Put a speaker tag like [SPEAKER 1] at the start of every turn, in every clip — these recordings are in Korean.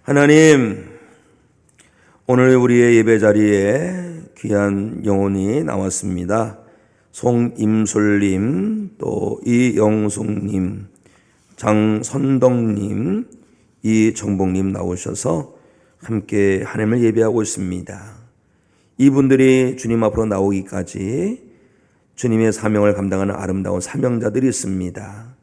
[SPEAKER 1] 하나님, 오늘 우리의 예배 자리에 귀한 영혼이 나왔습니다. 송임솔님, 또 이영숙님, 장선덕님, 이정복님 나오셔서 함께 하나님을 예배하고 있습니다. 이분들이 주님 앞으로 나오기까지 주님의 사명을 감당하는 아름다운 사명자들이 있습니다.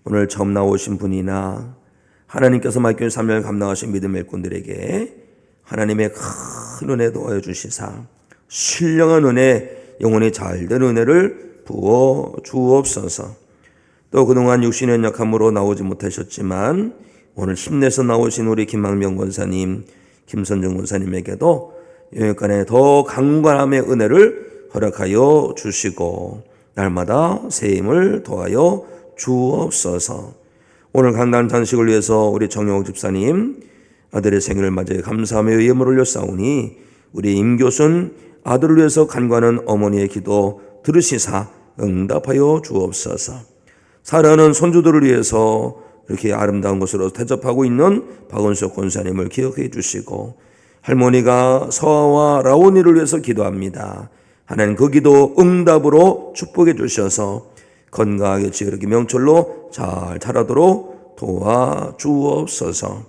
[SPEAKER 1] 오늘 처음 나오신 분이나 하나님께서 맡겨준 사명을 감당하신 믿음의 일꾼들에게 하나님의 큰 은혜 도와여 주시사 신령한 은혜, 영혼이 잘된 은혜를 부어 주옵소서. 또 그동안 육신의 연약함으로 나오지 못하셨지만 오늘 힘내서 나오신 우리 김학명 권사님, 김선중 권사님에게도 영육간에 더 강건함의 은혜를 허락하여 주시고 날마다 새 힘을 더하여 주옵소서. 오늘 강단 잔식을 위해서 우리 정영욱 집사님 아들의 생일을 맞이해 감사하며 예물을 올렸사오니 우리 임교순 아들을 위해서 간구하는 어머니의 기도 들으시사 응답하여 주옵소서. 사랑하는 손주들을 위해서 이렇게 아름다운 곳으로 대접하고 있는 박은숙 권사님을 기억해 주시고 할머니가 서아와 라온이를 위해서 기도합니다. 하나님 그 기도 응답으로 축복해 주셔서 건강하게 지혜롭게 명철로 잘 자라도록 도와주옵소서.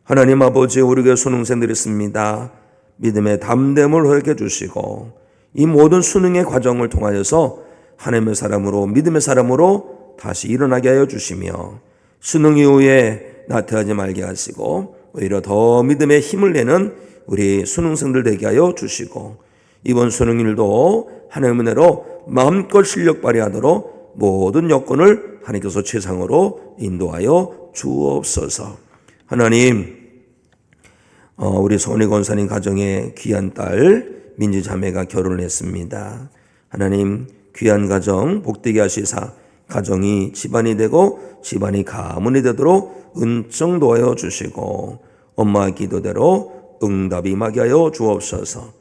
[SPEAKER 1] 하나님 아버지, 우리 교회 수능생들이 있습니다. 믿음의 담됨을 허락해 주시고 이 모든 수능의 과정을 통하여서 하나님의 사람으로, 믿음의 사람으로 다시 일어나게 하여 주시며 수능 이후에 나태하지 말게 하시고 오히려 더 믿음의 힘을 내는 우리 수능생들 되게 하여 주시고 이번 수능일도 하나님의 은혜로 마음껏 실력 발휘하도록 모든 여건을 하나님께서 최상으로 인도하여 주옵소서. 하나님, 우리 손희 권사님 가정의 귀한 딸 민지 자매가 결혼을 했습니다. 하나님, 귀한 가정 복되게 하시사 가정이 집안이 되고 집안이 가문이 되도록 은총 도하여 주시고 엄마의 기도대로 응답이 임하게 하여 주옵소서.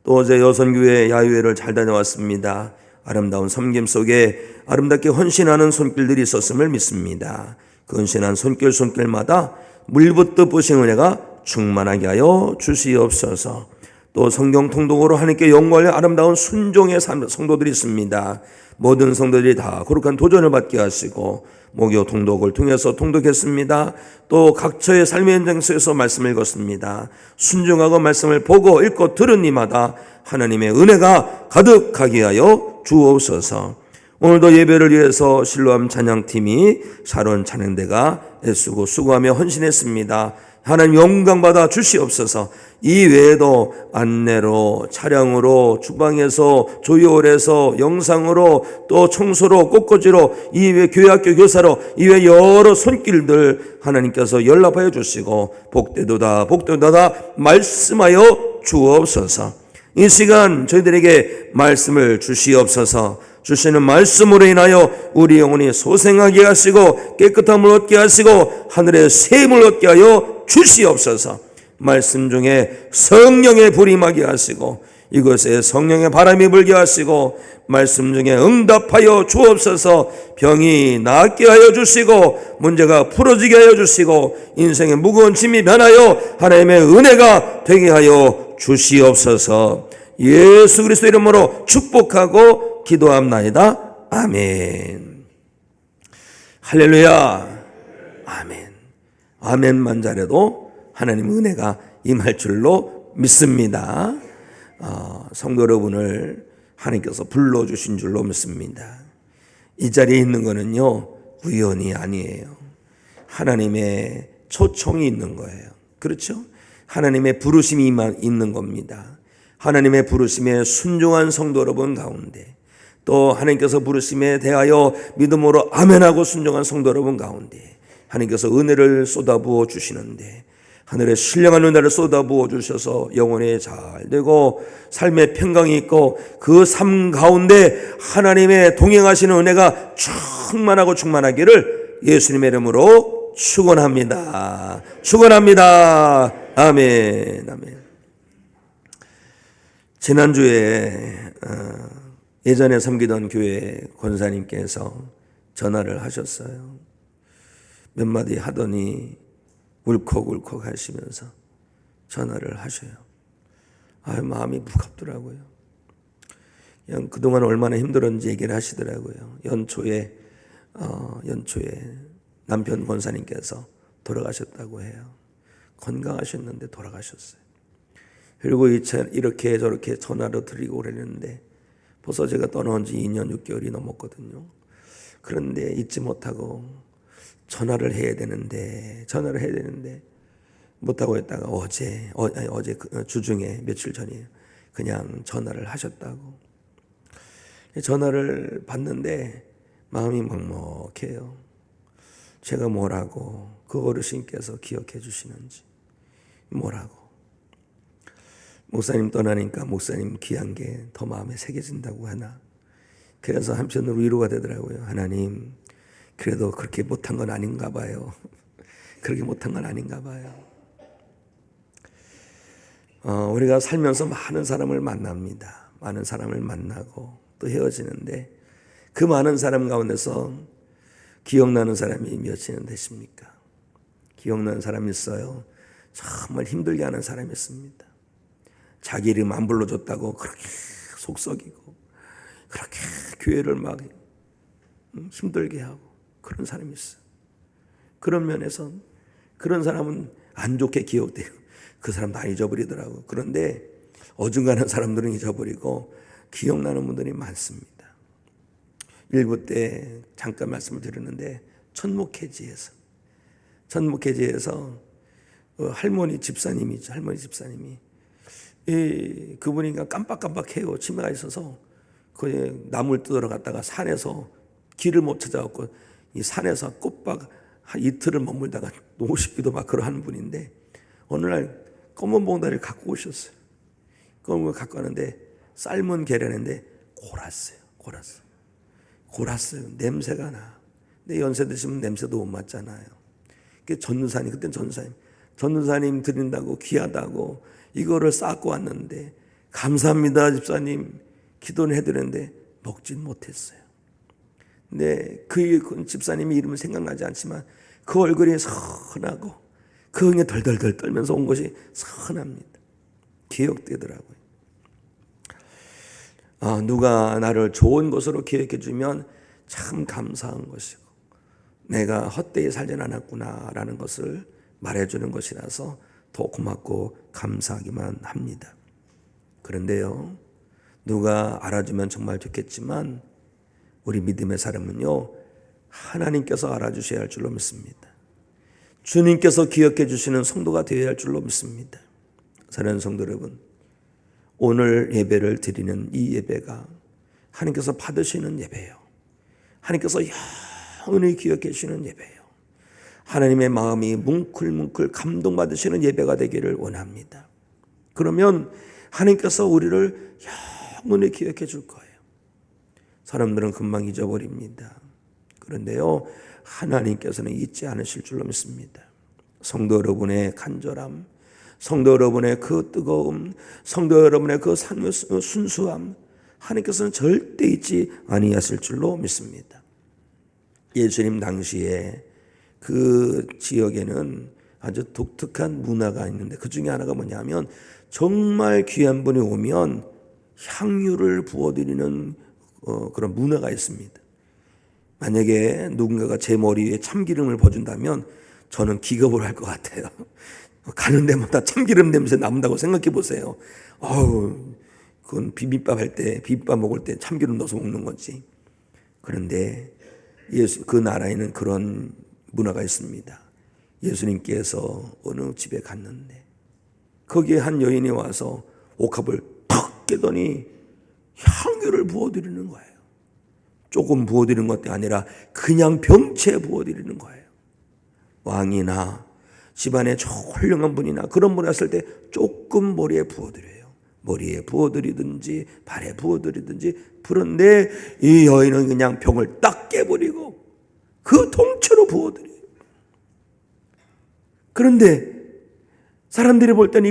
[SPEAKER 1] 또 어제 여선교회 야유회를 잘 다녀왔습니다. 아름다운 섬김 속에 아름답게 헌신하는 손길들이 있었음을 믿습니다. 그 헌신한 손길마다 물붓듯 부신 은혜가 충만하게 하여 주시옵소서. 또 성경 통독으로 하나님께 영광의 아름다운 순종의 성도들이 있습니다. 모든 성도들이 다 거룩한 도전을 받게 하시고 목요 통독을 통해서 통독했습니다. 또 각처의 삶의 현장 속에서 말씀을 읽었습니다. 순종하고 말씀을 보고 읽고 들은 이마다 하나님의 은혜가 가득하게 하여 주옵소서. 오늘도 예배를 위해서 실로암 찬양팀이 샤론 찬양대가 애쓰고 수고하며 헌신했습니다. 하나님 영광 받아 주시옵소서. 이 외에도 안내로, 차량으로, 주방에서, 조율해서, 영상으로, 또 청소로, 꽃꽂이로, 이외 교회학교 교사로, 이외 여러 손길들 하나님께서 연락하여 주시고 복되도다 말씀하여 주옵소서. 이 시간 저희들에게 말씀을 주시옵소서. 주시는 말씀으로 인하여 우리 영혼이 소생하게 하시고 깨끗함을 얻게 하시고 하늘의 샘을 얻게 하여 주시옵소서. 말씀 중에 성령의 불이 임하게 하시고 이것에 성령의 바람이 불게 하시고 말씀 중에 응답하여 주옵소서. 병이 낫게 하여 주시고 문제가 풀어지게 하여 주시고 인생의 무거운 짐이 변하여 하나님의 은혜가 되게 하여 주시옵소서. 예수 그리스도 이름으로 축복하고 기도합나이다. 아멘. 할렐루야. 아멘. 아멘만 잘해도 하나님 은혜가 임할 줄로 믿습니다. 성도 여러분을 하나님께서 불러주신 줄로 믿습니다. 이 자리에 있는 거는요 우연이 아니에요. 하나님의 초청이 있는 거예요. 그렇죠? 하나님의 부르심이 있는 겁니다. 하나님의 부르심에 순종한 성도 여러분 가운데 또 하나님께서 부르심에 대하여 믿음으로 아멘하고 순종한 성도 여러분 가운데 하나님께서 은혜를 쏟아부어 주시는데 하늘의 신령한 은혜를 쏟아부어 주셔서 영혼이 잘되고 삶의 평강이 있고 그 삶 가운데 하나님의 동행하시는 은혜가 충만하고 충만하기를 예수님의 이름으로 축원합니다. 축원합니다. 아멘. 아멘. 지난주에 예전에 섬기던 교회 권사님께서 전화를 하셨어요. 몇 마디 하더니 울컥울컥 하시면서 전화를 하셔요. 마음이 무겁더라고요. 그냥 그동안 얼마나 힘들었는지 얘기를 하시더라고요. 연초에 남편 권사님께서 돌아가셨다고 해요. 건강하셨는데 돌아가셨어요. 그리고 이렇게 저렇게 전화로 드리고 그랬는데 벌써 제가 떠나온 지 2년 6개월이 넘었거든요. 그런데 잊지 못하고 전화를 해야 되는데 못하고 있다가 어제 주중에 며칠 전이에요. 그냥 전화를 하셨다고. 전화를 받는데 마음이 먹먹해요. 제가 뭐라고 그 어르신께서 기억해 주시는지, 뭐라고. 목사님 떠나니까 목사님 귀한 게 더 마음에 새겨진다고 하나. 그래서 한편으로 위로가 되더라고요. 하나님, 그래도 그렇게 못한 건 아닌가 봐요. 그렇게 못한 건 아닌가 봐요. 우리가 살면서 많은 사람을 만납니다. 많은 사람을 만나고 또 헤어지는데 그 많은 사람 가운데서 기억나는 사람이 몇이나 되십니까? 기억나는 사람이 있어요. 정말 힘들게 하는 사람이 있습니다. 자기 이름 안 불러줬다고 그렇게 속썩이고 그렇게 교회를 막 힘들게 하고 그런 사람이 있어요. 그런 면에서 그런 사람은 안 좋게 기억돼요. 그 사람 다 잊어버리더라고. 그런데 어중간한 사람들은 잊어버리고 기억나는 분들이 많습니다. 일부 때 잠깐 말씀을 드렸는데 천목회지에서 할머니 집사님이죠. 할머니 집사님이 그분이 깜빡깜빡해요. 치매가 있어서 그 나무를 뜯으러 갔다가 산에서 길을 못 찾아갖고 이 산에서 꼬박 한 이틀을 머물다가 노시기도 막 그러한 분인데 어느 날 검은 봉다리를 갖고 오셨어요. 검은 걸 갖고 왔는데 삶은 계란인데 골았어요. 냄새가 나. 근데 연세 드시면 냄새도 못 맡잖아요. 그때 전도사님 드린다고 귀하다고 이거를 쌓고 왔는데 감사합니다 집사님 기도는 해드렸는데 먹진 못했어요. 근데 그 집사님이 이름은 생각나지 않지만 그 얼굴이 선하고 그 흥에 덜덜덜 떨면서 온 것이 선합니다. 기억되더라고요. 누가 나를 좋은 것으로 기억해 주면 참 감사한 것이고 내가 헛되이 살진 않았구나라는 것을 말해주는 것이라서 더 고맙고 감사하기만 합니다. 그런데요, 누가 알아주면 정말 좋겠지만 우리 믿음의 사람은요, 하나님께서 알아주셔야 할 줄로 믿습니다. 주님께서 기억해 주시는 성도가 되어야 할 줄로 믿습니다. 사랑하는 성도 여러분, 오늘 예배를 드리는 이 예배가 하나님께서 받으시는 예배예요. 하나님께서 영원히 기억해 주시는 예배예요. 하나님의 마음이 뭉클뭉클 감동받으시는 예배가 되기를 원합니다. 그러면 하나님께서 우리를 영원히 기억해 줄 거예요. 사람들은 금방 잊어버립니다. 그런데요, 하나님께서는 잊지 않으실 줄로 믿습니다. 성도 여러분의 간절함, 성도 여러분의 그 뜨거움, 성도 여러분의 그 순수함, 하나님께서는 절대 잊지 아니하실 줄로 믿습니다. 예수님 당시에 그 지역에는 아주 독특한 문화가 있는데 그 중에 하나가 뭐냐면 정말 귀한 분이 오면 향유를 부어드리는 그런 문화가 있습니다. 만약에 누군가가 제 머리 위에 참기름을 부어준다면 저는 기겁을 할 것 같아요. 가는 데마다 참기름 냄새 나온다고 생각해 보세요. 그건 비빔밥 먹을 때 참기름 넣어서 먹는 거지. 그런데 그 나라에는 그런 문화가 있습니다. 예수님께서 어느 집에 갔는데 거기에 한 여인이 와서 옥합을 탁 깨더니 향유를 부어드리는 거예요. 조금 부어드리는 것이 아니라 그냥 병채 부어드리는 거예요. 왕이나 집안에 훌륭한 분이나 그런 분이 왔을 때 조금 머리에 부어드려요. 머리에 부어드리든지 발에 부어드리든지. 그런데 이 여인은 그냥 병을 딱 깨버리고 그 통째로 부어드려요. 그런데 사람들이 볼 때는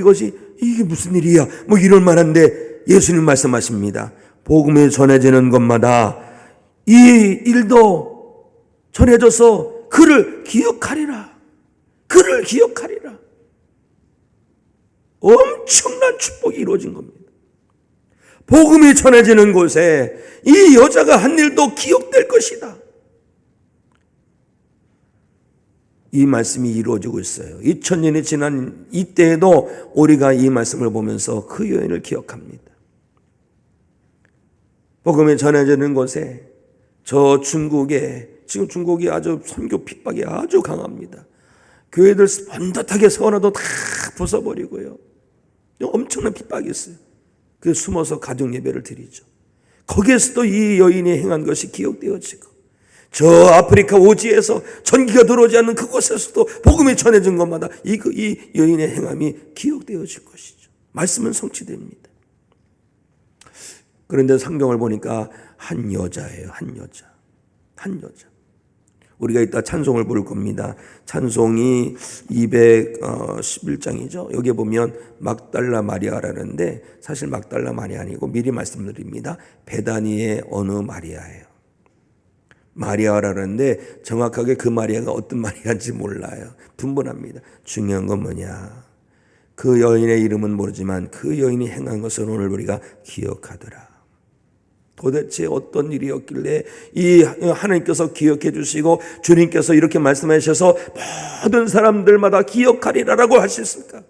[SPEAKER 1] 이게 무슨 일이야 이럴 만한데 예수님 말씀하십니다. 복음이 전해지는 것마다 이 일도 전해져서 그를 기억하리라. 그 그를 기억하리라. 엄청난 축복이 이루어진 겁니다. 복음이 전해지는 곳에 이 여자가 한 일도 기억될 것이다. 이 말씀이 이루어지고 있어요. 2000년이 지난 이때에도 우리가 이 말씀을 보면서 그 여인을 기억합니다. 복음이 전해지는 곳에 저 중국에, 지금 중국이 아주 선교 핍박이 아주 강합니다. 교회들 번듯하게 세워놔도 다 부숴버리고요. 엄청난 핍박이 있어요. 그래서 숨어서 가정 예배를 드리죠. 거기에서도 이 여인이 행한 것이 기억되어지고, 저 아프리카 오지에서 전기가 들어오지 않는 그곳에서도 복음이 전해진 것마다 이 여인의 행함이 기억되어질 것이죠. 말씀은 성취됩니다. 그런데 성경을 보니까 한 여자예요. 한 여자. 우리가 이따 찬송을 부를 겁니다. 찬송이 211장이죠. 여기에 보면 막달라 마리아라는데 사실 막달라 마리아 아니고 미리 말씀드립니다. 베다니의 어느 마리아예요. 마리아라는데 정확하게 그 마리아가 어떤 마리아인지 몰라요. 분분합니다. 중요한 건 뭐냐? 그 여인의 이름은 모르지만 그 여인이 행한 것을 오늘 우리가 기억하더라. 도대체 어떤 일이었길래 이 하나님께서 기억해 주시고 주님께서 이렇게 말씀하셔서 모든 사람들마다 기억하리라라고 하셨을까?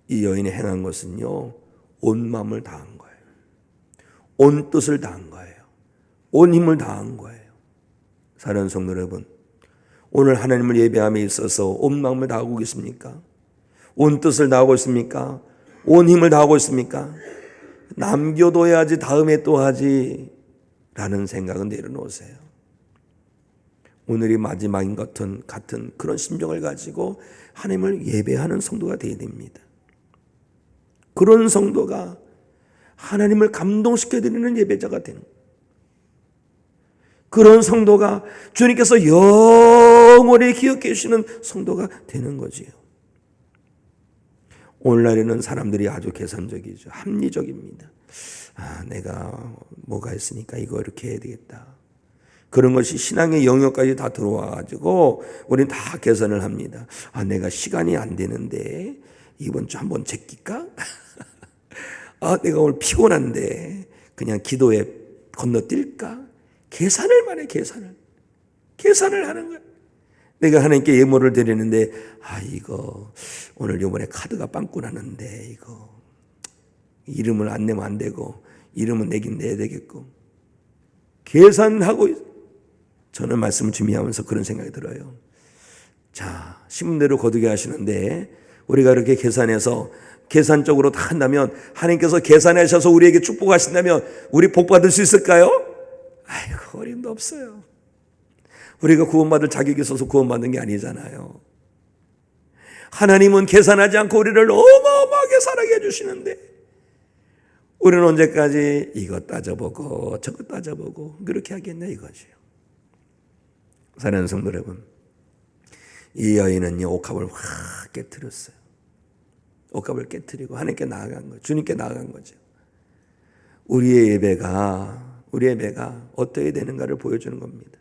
[SPEAKER 1] 이 여인이 행한 것은요, 온 마음을 다한 거예요. 온 뜻을 다한 거예요. 온 힘을 다한 거예요. 사랑하는 성도 여러분, 오늘 하나님을 예배함에 있어서 온 마음을 다하고 계십니까? 온 뜻을 다하고 있습니까? 온 힘을 다하고 있습니까? 남겨둬야지 다음에 또 하지 라는 생각은 내려놓으세요. 오늘이 마지막인 같은 그런 심정을 가지고 하나님을 예배하는 성도가 되어야 됩니다. 그런 성도가 하나님을 감동시켜드리는 예배자가 되는 거예요. 그런 성도가 주님께서 영원히 기억해 주시는 성도가 되는 거지요. 오늘날에는 사람들이 아주 계산적이죠. 합리적입니다. 내가 뭐가 있으니까 이거 이렇게 해야 되겠다. 그런 것이 신앙의 영역까지 다 들어와가지고 우리는 다 계산을 합니다. 내가 시간이 안 되는데 이번 주 한번 제낄까? 내가 오늘 피곤한데 그냥 기도에 건너뛸까? 계산을 해, 계산을 하는 거야. 내가 하나님께 예물을 드리는데 이거 오늘 이번에 카드가 빵꾸 나는데 이거 이름을 안 내면 안 되고 이름은 내긴 내야 되겠고 계산하고 저는 말씀을 준비하면서 그런 생각이 들어요. 자, 신문대로 거두게 하시는데 우리가 이렇게 계산해서 계산적으로 다 한다면 하나님께서 계산하셔서 우리에게 축복하신다면 우리 복 받을 수 있을까요? 아이고, 어림도 없어요. 우리가 구원받을 자격이 있어서 구원받는 게 아니잖아요. 하나님은 계산하지 않고 우리를 어마어마하게 사랑해 주시는데 우리는 언제까지 이것 따져보고 저것 따져보고 그렇게 하겠냐 이거지요. 사랑하는 성도 여러분, 이 여인은요 옥합을 확 깨트렸어요. 옥합을 깨트리고 하나님께 나아간 거죠. 주님께 나아간 거죠. 우리의 예배가 어떻게 되는가를 보여주는 겁니다.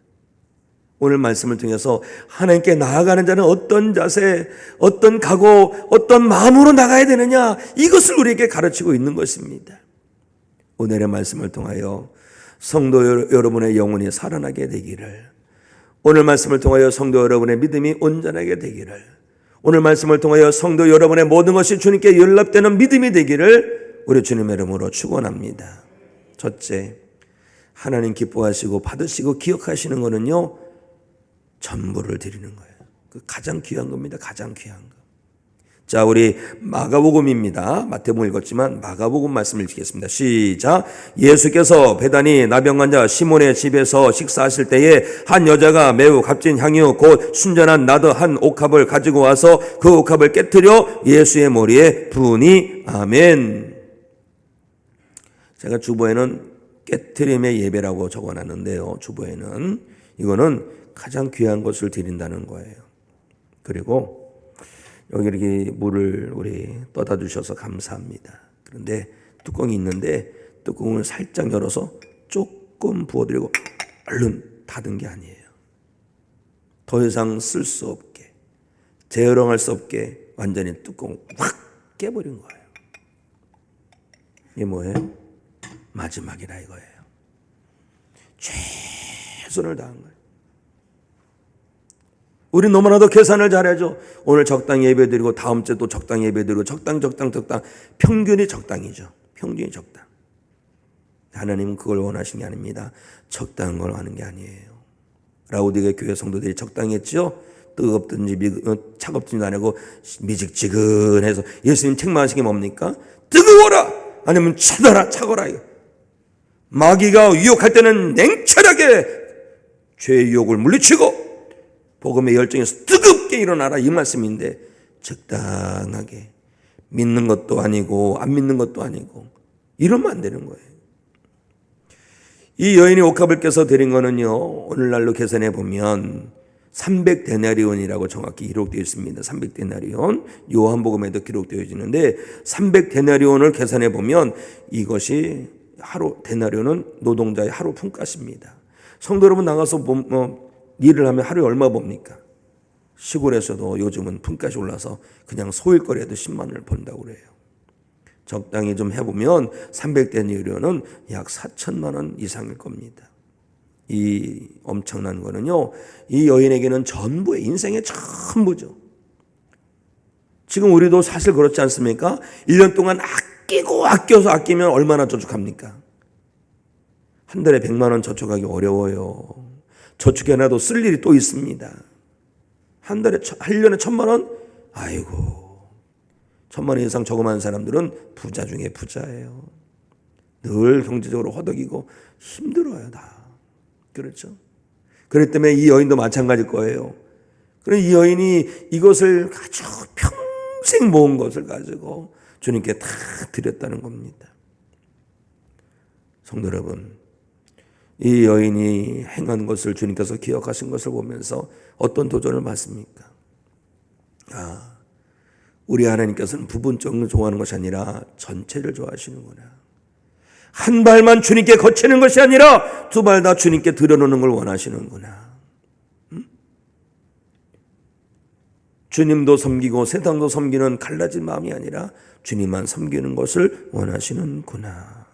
[SPEAKER 1] 오늘 말씀을 통해서 하나님께 나아가는 자는 어떤 자세, 어떤 각오, 어떤 마음으로 나가야 되느냐 이것을 우리에게 가르치고 있는 것입니다. 오늘의 말씀을 통하여 성도 여러분의 영혼이 살아나게 되기를, 오늘 말씀을 통하여 성도 여러분의 믿음이 온전하게 되기를, 오늘 말씀을 통하여 성도 여러분의 모든 것이 주님께 연락되는 믿음이 되기를 우리 주님의 이름으로 축원합니다. 첫째, 하나님 기뻐하시고 받으시고 기억하시는 것은요 전부를 드리는 거예요. 그 가장 귀한 겁니다. 가장 귀한 거. 자, 우리 마가복음입니다. 마태복음 읽었지만 마가복음 말씀을 읽겠습니다. 시작. 예수께서 베다니 나병 환자 시몬의 집에서 식사하실 때에 한 여자가 매우 값진 향유 곧 순전한 나드 한 옥합을 가지고 와서 그 옥합을 깨트려 예수의 머리에 부으니. 아멘. 제가 주보에는 깨트림의 예배라고 적어놨는데요. 주보에는 이거는 가장 귀한 것을 드린다는 거예요. 그리고 여기 이렇게 물을 우리 떠다 주셔서 감사합니다. 그런데 뚜껑이 있는데 뚜껑을 살짝 열어서 조금 부어드리고 얼른 닫은 게 아니에요. 더 이상 쓸 수 없게, 재활용할 수 없게 완전히 뚜껑을 확 깨버린 거예요. 이게 뭐예요? 마지막이라 이거예요. 최선을 다한 거예요. 우리 너무나도 계산을 잘해줘. 오늘 적당히 예배드리고 다음 주에 또 적당히 예배드리고 적당. 평균이 적당이죠. 평균이 적당. 하나님은 그걸 원하신 게 아닙니다. 적당한 걸 하는 게 아니에요. 라우디게 교회 성도들이 적당히 했죠. 뜨겁든지 차갑든지 안 하고 미직지근해서 예수님 책망하신 게 뭡니까? 뜨거워라! 아니면 차거라. 마귀가 유혹할 때는 냉철하게 죄의 유혹을 물리치고 복음의 열정에서 뜨겁게 일어나라 이 말씀인데, 적당하게 믿는 것도 아니고 안 믿는 것도 아니고 이러면 안 되는 거예요. 이 여인이 옥합을 깨서 드린 거는요, 오늘날로 계산해 보면 300데나리온이라고 정확히 기록되어 있습니다. 300데나리온, 요한복음에도 기록되어 있는데 300데나리온을 계산해 보면 이것이 하루, 데나리온은 노동자의 하루 품값입니다. 성도 여러분, 나가서 일을 하면 하루에 얼마 봅니까? 시골에서도 요즘은 품값이 올라서 그냥 소일거리에도 10만 원을 번다고 그래요. 적당히 좀 해보면 300데나리온은 약 4천만 원 이상일 겁니다. 이 엄청난 거는요, 이 여인에게는 전부의 인생의 전부죠. 지금 우리도 사실 그렇지 않습니까? 1년 동안 아껴서 아끼면 얼마나 저축합니까? 한 달에 100만 원 저축하기 어려워요. 저축해놔도 쓸 일이 또 있습니다. 한 달에 1년에 1,000만 원? 아이고, 1,000만 원 이상 저금하는 사람들은 부자 중에 부자예요. 늘 경제적으로 허덕이고 힘들어요, 다. 그렇죠? 그렇기 때문에 이 여인도 마찬가지일 거예요. 그럼 이 여인이 이것을 아주 평생 모은 것을 가지고 주님께 다 드렸다는 겁니다. 성도 여러분, 이 여인이 행한 것을 주님께서 기억하신 것을 보면서 어떤 도전을 받습니까? 우리 하나님께서는 부분적으로 좋아하는 것이 아니라 전체를 좋아하시는구나. 한 발만 주님께 거치는 것이 아니라 두 발 다 주님께 들여놓는 걸 원하시는구나. 주님도 섬기고 세상도 섬기는 갈라진 마음이 아니라 주님만 섬기는 것을 원하시는구나.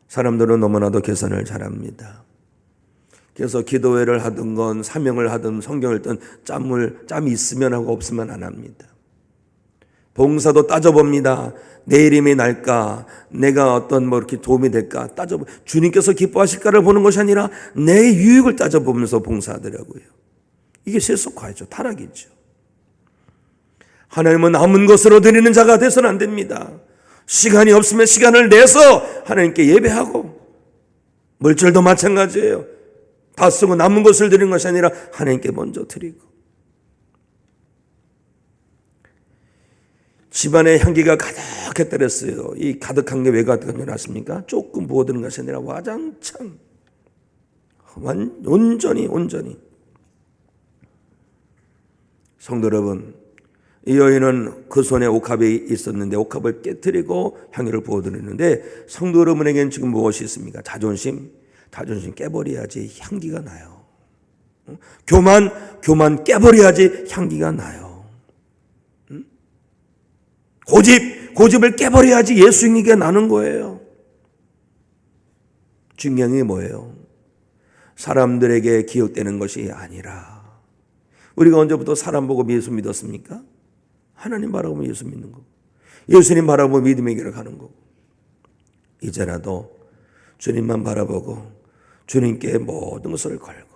[SPEAKER 1] 사람들은 너무나도 계산을 잘합니다. 그래서 기도회를 하든 건 사명을 하든 성경을 읽든 짬이 있으면 하고 없으면 안 합니다. 봉사도 따져봅니다. 내 이름이 날까? 내가 어떤 이렇게 도움이 될까? 주님께서 기뻐하실까를 보는 것이 아니라 내 유익을 따져보면서 봉사하더라고요. 이게 세속화죠. 타락이죠. 하나님은 남은 것으로 드리는 자가 돼서는 안 됩니다. 시간이 없으면 시간을 내서 하나님께 예배하고, 물질도 마찬가지예요. 다 쓰고 남은 것을 드리는 것이 아니라 하나님께 먼저 드리고. 집안에 향기가 가득했다 그랬어요. 이 가득한 게 왜 가득한 줄 아십니까? 조금 부어드는 것이 아니라 와장창 온전히. 성도 여러분, 이 여인은 그 손에 옥합이 있었는데 옥합을 깨뜨리고 향유를 부어드렸는데, 성도 여러분에게는 지금 무엇이 있습니까? 자존심 깨버려야지 향기가 나요. 교만 깨버려야지 향기가 나요. 고집을 깨버려야지 예수 향기가 나는 거예요. 중요한 게 뭐예요? 사람들에게 기억되는 것이 아니라, 우리가 언제부터 사람 보고 예수 믿었습니까? 하나님 바라보면 예수 믿는 거고, 예수님 바라보면 믿음의 길을 가는 거고, 이제라도 주님만 바라보고 주님께 모든 것을 걸고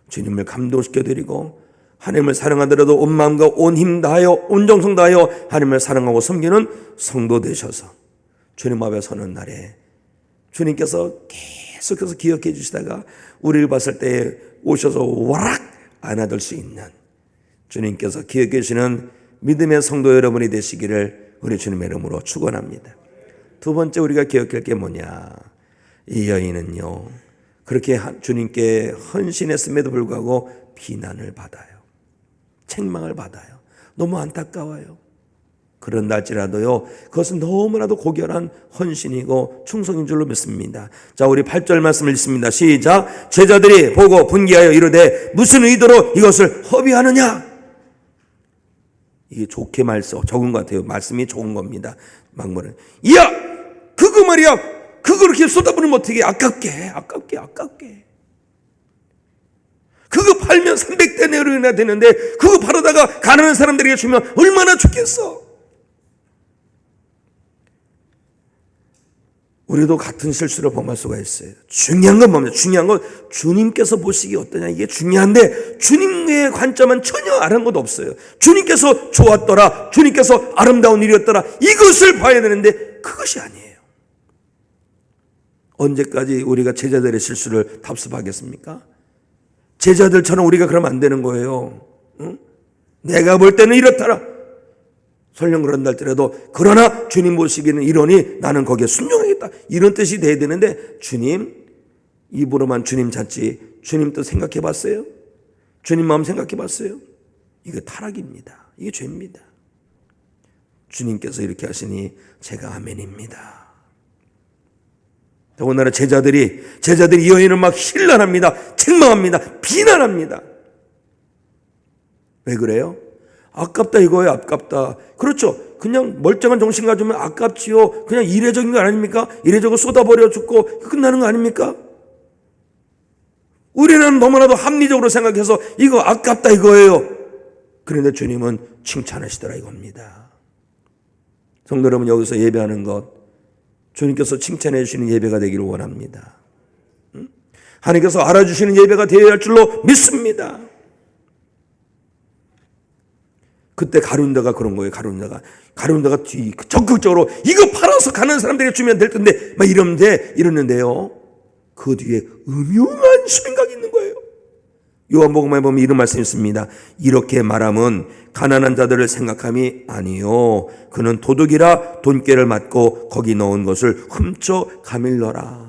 [SPEAKER 1] 주님을 감동시켜드리고 하나님을 사랑하더라도 온 마음과 온 힘 다하여 온 정성 다하여 하나님을 사랑하고 섬기는 성도 되셔서 주님 앞에 서는 날에 주님께서 계속해서 기억해 주시다가 우리를 봤을 때 오셔서 와락 안아줄 수 있는, 주님께서 기억해 주시는 믿음의 성도 여러분이 되시기를 우리 주님의 이름으로 축원합니다. 두 번째 우리가 기억할 게 뭐냐? 이 여인은요, 그렇게 주님께 헌신했음에도 불구하고 비난을 받아요. 책망을 받아요. 너무 안타까워요. 그런다 할지라도요, 그것은 너무나도 고결한 헌신이고 충성인 줄로 믿습니다. 자, 우리 8절 말씀을 읽습니다. 시작. 제자들이 보고 분기하여 이르되 무슨 의도로 이것을 허비하느냐. 이게 좋게 적은 것 같아요. 말씀이 좋은 겁니다. 막말은 야 그거 말이야, 그거 그렇게 쏟아부으면 어떻게 아깝게 그거 팔면 300데나리온이나 되는데 그거 팔아다가 가난한 사람들에게 주면 얼마나 좋겠어. 우리도 같은 실수를 범할 수가 있어요. 중요한 건 뭡니까? 중요한 건 주님께서 보시기 어떠냐, 이게 중요한데 주님의 관점은 전혀 아는 것도 없어요. 주님께서 좋았더라, 주님께서 아름다운 일이었더라, 이것을 봐야 되는데 그것이 아니에요. 언제까지 우리가 제자들의 실수를 답습하겠습니까? 제자들처럼 우리가 그러면 안 되는 거예요. 응? 내가 볼 때는 이렇더라. 설령 그런다 할지라도 그러나 주님 보시기는 이러니 나는 거기에 순종하겠다, 이런 뜻이 돼야 되는데 주님 입으로만 주님 찾지 주님 뜻 생각해 봤어요? 주님 마음 생각해 봤어요? 이거 타락입니다. 이게 죄입니다. 주님께서 이렇게 하시니 제가 아멘입니다. 더군다나 제자들이 이 여인을 막 힐난합니다. 책망합니다. 비난합니다. 왜 그래요? 아깝다 이거예요. 아깝다. 그렇죠. 그냥 멀쩡한 정신 가지면 아깝지요. 그냥 이례적인 거 아닙니까? 이례적으로 쏟아버려 죽고 끝나는 거 아닙니까? 우리는 너무나도 합리적으로 생각해서 이거 아깝다 이거예요. 그런데 주님은 칭찬하시더라 이겁니다. 성도 여러분, 여기서 예배하는 것 주님께서 칭찬해 주시는 예배가 되기를 원합니다. 하나님께서 알아주시는 예배가 되어야 할 줄로 믿습니다. 그때 가룟유다가 그런 거예요. 가룟유다가 적극적으로 이거 팔아서 가는 사람들에게 주면 될 텐데 막 이러는데요, 그 뒤에 음흉한 생각이 있는 거예요. 요한복음에 보면 이런 말씀이 있습니다. 이렇게 말함은 가난한 자들을 생각함이 아니요 그는 도둑이라 돈꾀를 맞고 거기 넣은 것을 훔쳐 가밀러라.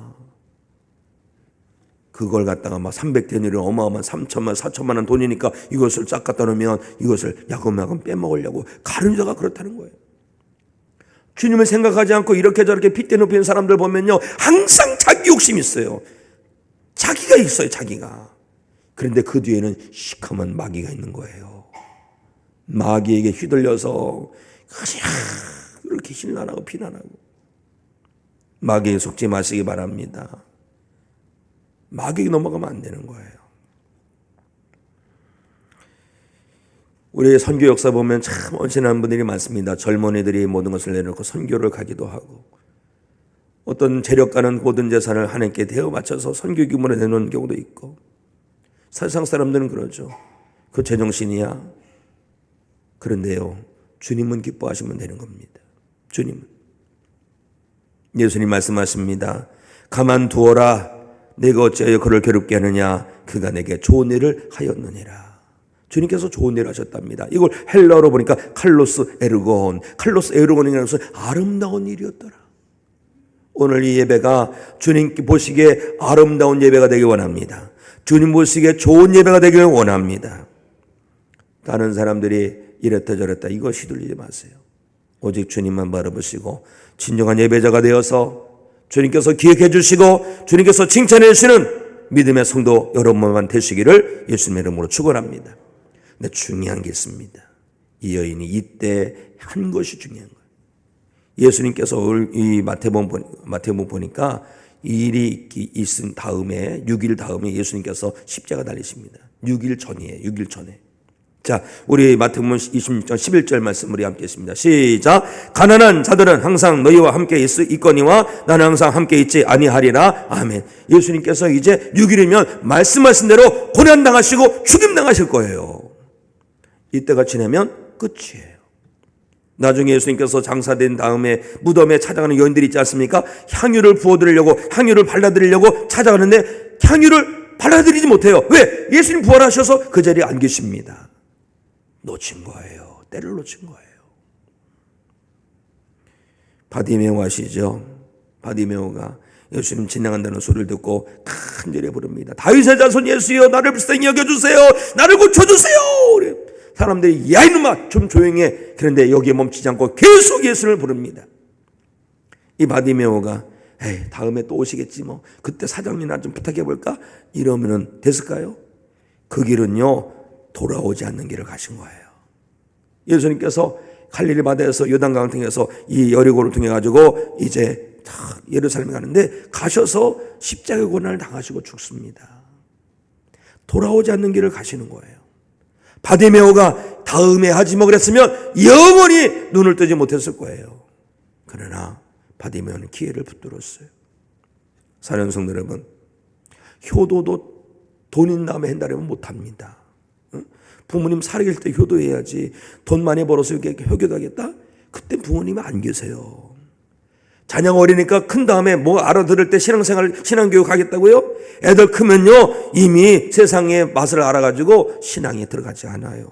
[SPEAKER 1] 그걸 갖다가 막 300데나리온 어마어마한 3천만 4천만 원 돈이니까 이것을 쫙 갖다 놓으면 이것을 야금야금 빼먹으려고 가룟유다가 그렇다는 거예요. 주님을 생각하지 않고 이렇게 저렇게 핏대 높이는 사람들 보면요, 항상 자기 욕심이 있어요. 자기가 있어요, 자기가. 그런데 그 뒤에는 시커먼 마귀가 있는 거예요. 마귀에게 휘둘려서 그렇게 힐난하고 비난하고. 마귀에 속지 마시기 바랍니다. 마귀에게 넘어가면 안 되는 거예요. 우리의 선교 역사 보면 참 헌신하는 분들이 많습니다. 젊은이들이 모든 것을 내놓고 선교를 가기도 하고, 어떤 재력가는 모든 재산을 하나님께 대어 맞춰서 선교 규모를 내놓는 경우도 있고, 세상 사람들은 그러죠. 그 제정신이야. 그런데요, 주님은 기뻐하시면 되는 겁니다. 주님은. 예수님 말씀하십니다. 가만두어라. 내가 어찌하여 그를 괴롭게 하느냐. 그가 내게 좋은 일을 하였느니라. 주님께서 좋은 일을 하셨답니다. 이걸 헬라어로 보니까 칼로스 에르곤이라는 것은 아름다운 일이었더라. 오늘 이 예배가 주님 보시기에 아름다운 예배가 되길 원합니다. 주님 보시기에 좋은 예배가 되길 원합니다. 다른 사람들이 이랬다 저랬다 이거 휘둘리지 마세요. 오직 주님만 바라보시고 진정한 예배자가 되어서 주님께서 기획해 주시고 주님께서 칭찬해 주시는 믿음의 성도 여러분만 되시기를 예수님의 이름으로 축원합니다. 근데 중요한 게 있습니다. 이 여인이 이때 한 것이 중요한 거예요. 예수님께서 이 마태복음 보니까 이 일이 있은 다음에 6일 다음에 예수님께서 십자가 달리십니다. 6일 전이에요. 6일 전에. 자, 우리 마태복음 26장 11절 말씀 우리 함께 있습니다. 시작. 가난한 자들은 항상 너희와 함께 있거니와 나는 항상 함께 있지 아니하리라. 아멘. 예수님께서 이제 6일이면 말씀하신 대로 고난당하시고 죽임당하실 거예요. 이때가 지나면 끝이에요. 나중에 예수님께서 장사된 다음에 무덤에 찾아가는 여인들이 있지 않습니까? 향유를 부어드리려고, 향유를 발라드리려고 찾아가는데 향유를 발라드리지 못해요. 왜? 예수님 부활하셔서 그 자리에 안 계십니다. 놓친 거예요. 때를 놓친 거예요. 바디메오 아시죠? 바디메오가 예수님 지나간다는 소리를 듣고 간절히 부릅니다. 다윗의 자손 예수여 나를 불쌍히 여겨주세요. 나를 고쳐주세요. 사람들이 야 이놈아 좀 조용히 해. 그런데 여기에 멈추지 않고 계속 예수를 부릅니다. 이 바디메오가 에이 다음에 또 오시겠지 뭐 그때 사장님이나 좀 부탁해 볼까 이러면은 됐을까요? 그 길은요 돌아오지 않는 길을 가신 거예요. 예수님께서 갈릴리 바다에서 요단강을 통해서 이 여리고를 통해 가지고 이제 예루살렘에 가는데 가셔서 십자가 고난을 당하시고 죽습니다. 돌아오지 않는 길을 가시는 거예요. 바디메오가 다음에 하지 뭐 그랬으면 영원히 눈을 뜨지 못했을 거예요. 그러나 바디메오는 기회를 붙들었어요. 사랑하는 성도 여러분, 효도도 돈 있는 다음에 한다면 못합니다. 부모님 살아계실 때 효도해야지. 돈 많이 벌어서 효교도 하겠다? 그때 부모님이 안 계세요. 자녀가 어리니까 큰 다음에 뭐 알아들을 때 신앙생활, 신앙교육 하겠다고요? 애들 크면요 이미 세상의 맛을 알아가지고 신앙에 들어가지 않아요.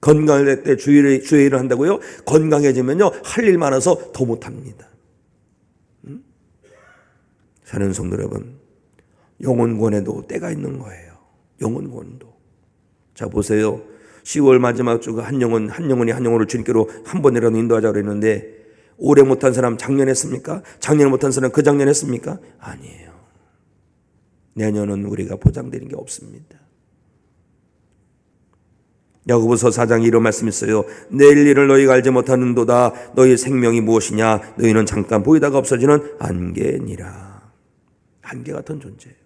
[SPEAKER 1] 건강할 때 주의를 한다고요? 건강해지면요 할 일 많아서 더 못합니다. 사는 성도 여러분, 영혼권에도 때가 있는 거예요. 영혼권도. 자 보세요. 10월 마지막 주가 한 영혼을 주님께로 한 번이라도 인도하자고 그랬는데 올해 못한 사람 작년 했습니까? 작년 못한 사람 그 작년 했습니까? 아니에요. 내년은 우리가 보장되는 게 없습니다. 야고보서 4장에 이런 말씀이 있어요. 내일 일을 너희가 알지 못하는도다. 너희 생명이 무엇이냐? 너희는 잠깐 보이다가 없어지는 안개니라. 안개 같은 존재예요.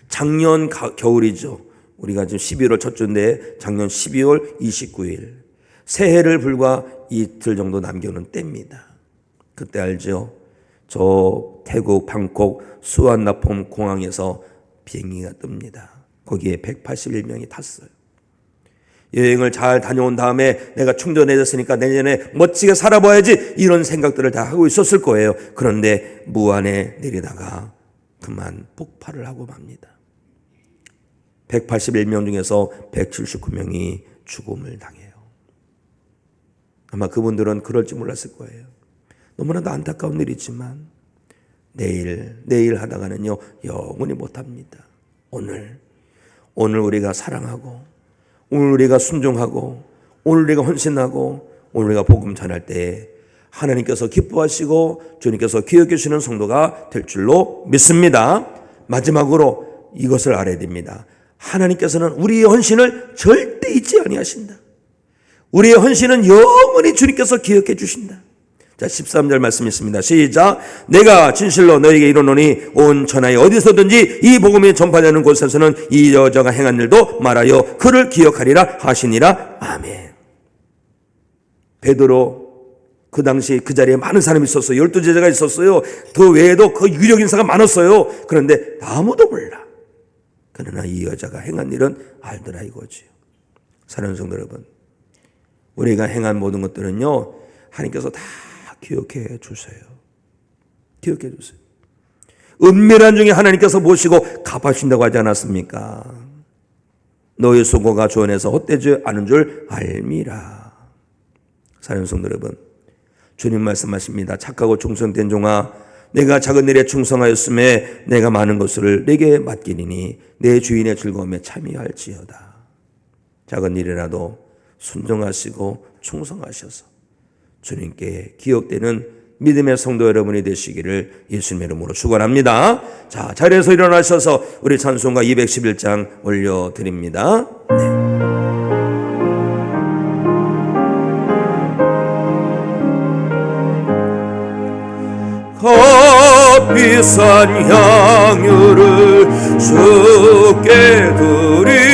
[SPEAKER 1] 작년 겨울이죠. 우리가 지금 12월 첫 주인데 작년 12월 29일 새해를 불과 이틀 정도 남겨놓은 때입니다. 그때 알죠? 저 태국 방콕 수완나폼 공항에서 비행기가 뜹니다. 거기에 181명이 탔어요. 여행을 잘 다녀온 다음에 내가 충전해졌으니까 내년에 멋지게 살아봐야지 이런 생각들을 다 하고 있었을 거예요. 그런데 무안에 내리다가 그만 폭발을 하고 맙니다. 181명 중에서 179명이 죽음을 당해요. 아마 그분들은 그럴지 몰랐을 거예요. 너무나도 안타까운 일이지만 내일 하다가는요 영원히 못합니다. 오늘 우리가 사랑하고 오늘 우리가 순종하고 오늘 우리가 헌신하고 오늘 우리가 복음 전할 때 하나님께서 기뻐하시고 주님께서 기억해 주시는 성도가 될 줄로 믿습니다. 마지막으로 이것을 알아야 됩니다. 하나님께서는 우리의 헌신을 절대 잊지 아니하신다. 우리의 헌신은 영원히 주님께서 기억해 주신다. 자, 13절 말씀 있습니다. 시작. 내가 진실로 너에게 이르노니 온 천하에 어디서든지 이 복음이 전파되는 곳에서는 이 여자가 행한 일도 말하여 그를 기억하리라 하시니라. 아멘. 베드로 그 당시 그 자리에 많은 사람이 있었어요. 12제자가 있었어요. 그 외에도 그 유력 인사가 많았어요. 그런데 아무도 몰라. 그러나 이 여자가 행한 일은 알더라 이거지요. 사랑하는 성도 여러분, 우리가 행한 모든 것들은요 하나님께서 다 기억해 주세요. 기억해 주세요. 은밀한 중에 하나님께서 보시고 갚아주신다고 하지 않았습니까? 너의 수고가 주원에서 헛되지 않은 줄 알미라. 사랑하는 성도 여러분, 주님 말씀하십니다. 착하고 충성된 종아, 내가 작은 일에 충성하였음에 내가 많은 것을 내게 맡기리니 내 주인의 즐거움에 참여할지어다. 작은 일이라도 순종하시고 충성하셔서 주님께 기억되는 믿음의 성도 여러분이 되시기를 예수님의 이름으로 축원합니다. 자, 자리에서 일어나셔서 우리 찬송가 211장 올려드립니다. 네. 값비싼 향유를 주께 드리